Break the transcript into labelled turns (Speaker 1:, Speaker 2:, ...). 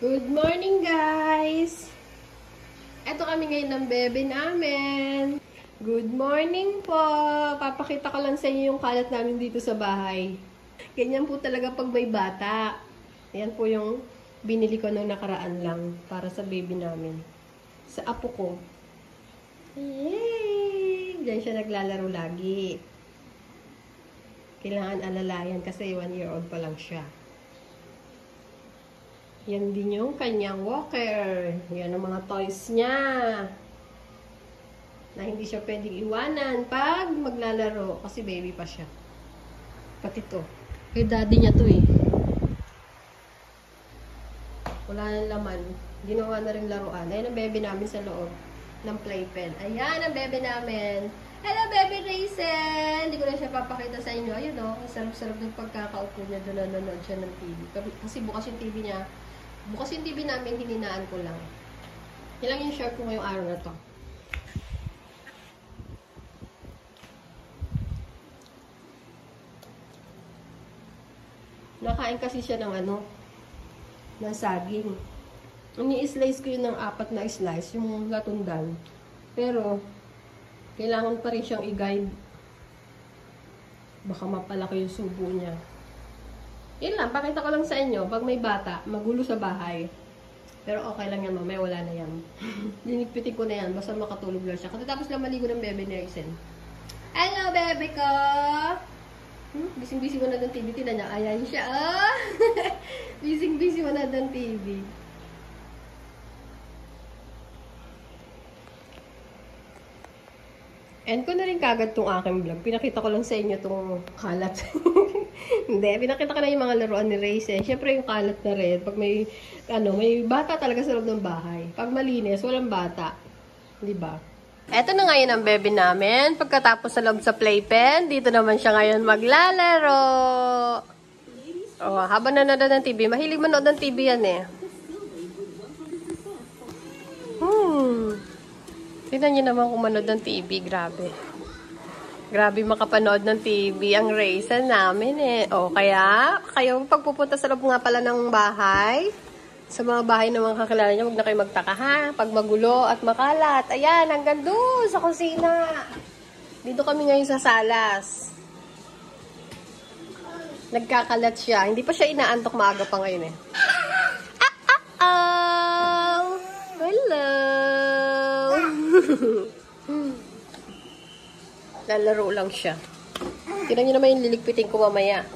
Speaker 1: Good morning, guys! Eto kami ngayon ng bebe namin. Good morning po! Papakita ko lang sa inyo yung kalat namin dito sa bahay. Ganyan po talaga pag may bata. Ayan po yung binili ko nung nakaraan lang para sa baby namin. Sa apo ko. Yay! Diyan siya naglalaro lagi. Kailangan alalayan kasi 1-year-old pa lang siya. Yan din yung kanyang walker. Yan ang mga toys niya. Na hindi siya pwedeng iwanan pag maglalaro. Kasi baby pa siya. Pati to. Kay daddy niya to eh. Wala nang laman. Ginawa na rin laruan. Ayan ang bebe namin sa loob ng playpen. Ayan ang bebe namin. Hello, baby Raisin! Hindi ko na siya papakita sa inyo. Ayun o. Ang sarap-sarap ng pagkakaupo niya. Doon nanonood siya ng TV. Kasi bukas yung TV niya. Bukas yung TV namin, hininaan ko lang. Yan lang yung share ko ngayong araw na to. Nakain kasi siya ng ng saging. Ini-slice ko yun ng 4 na slice, yung latundan. Pero, kailangan pa rin siyang i-guide. Baka mapalaki yung subo niya. Yun lang, pakita ko lang sa inyo, pag may bata, magulo sa bahay. Pero okay lang yan, mamaya wala na yan. Dinigpitin ko na yan, basta makatulog lang siya. Kasi tapos lang maligo ng bebe ni Raisin. Hello, bebe ko! Bising-busy mo na ng TV, tinan niya, ayan siya, oh! Bising-busy mo na ng TV. End ko na rin kagad tong aking vlog. Pinakita ko lang sa inyo tong kalat. Hindi, pinakita ko na yung mga laruan ni Raisin. Siyempre yung kalat na rin. Pag may, may bata talaga sa loob ng bahay. Pag malinis, walang bata. Diba? Eto na ngayon ang bebe namin. Pagkatapos sa loob sa playpen, dito naman siya ngayon maglalaro. Oh, habang nanonood ng TV, mahilig manood ng TV yan eh. Tignan niyo naman kung manood ng TV. Grabe. Grabe makapanood ng TV ang Raisin namin eh. O, kaya, kayo pagpupunta sa loob nga pala ng bahay, sa mga bahay na mga kakilala niyo, huwag na kayo magtaka ha. Pag magulo at makalat. Ayan, hanggang doon sa kusina. Dito kami ngayon sa salas. Nagkakalat siya. Hindi pa siya inaantok, maaga pa ngayon eh. Hello! Lalaro lang siya. Tignan niyo naman yung liligpitin ko mamaya.